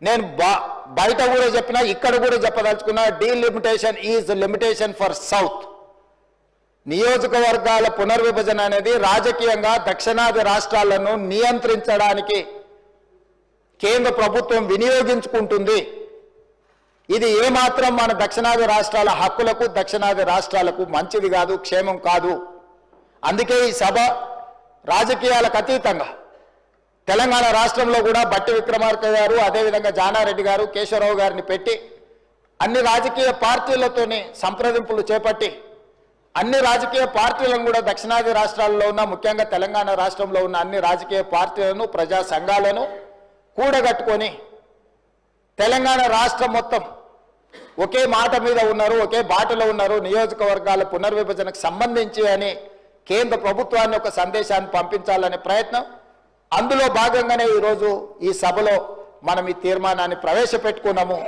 నేను బయట కూడా చెప్పినా ఇక్కడ కూడా చెప్పదలుచుకున్నా, delimitation is limitation for south. నియోజకవర్గాల పునర్విభజన అనేది రాజకీయంగా దక్షిణాది రాష్ట్రాలను నియంత్రించడానికి కేంద్ర ప్రభుత్వం వినియోగించుకుంటుంది. ఇది ఏమాత్రం మన దక్షిణాది రాష్ట్రాల హక్కులకు, దక్షిణాది రాష్ట్రాలకు మంచిది కాదు, క్షేమం కాదు. అందుకే ఈ సభ రాజకీయాలకు అతీతంగా తెలంగాణ రాష్ట్రంలో కూడా బట్టి విక్రమార్క గారు, అదేవిధంగా జానారెడ్డి గారు, కేశవరావు గారిని పెట్టి అన్ని రాజకీయ పార్టీలతోనే సంప్రదింపులు చేపట్టి అన్ని రాజకీయ పార్టీలను కూడా దక్షిణాది రాష్ట్రాల్లో ఉన్న, ముఖ్యంగా తెలంగాణ రాష్ట్రంలో ఉన్న అన్ని రాజకీయ పార్టీలను, ప్రజా సంఘాలను కూడగట్టుకొని తెలంగాణ రాష్ట్రం మొత్తం ఒకే మాట మీద ఉన్నారు, ఒకే బాటలో ఉన్నారు, నియోజకవర్గాల పునర్విభజనకు సంబంధించి అని కేంద్ర ప్రభుత్వాన్ని ఒక సందేశాన్ని పంపించాలనే ప్రయత్నం. అందులో భాగంగానే ఈరోజు ఈ సభలో మనం ఈ తీర్మానాన్ని ప్రవేశపెట్టుకున్నాము.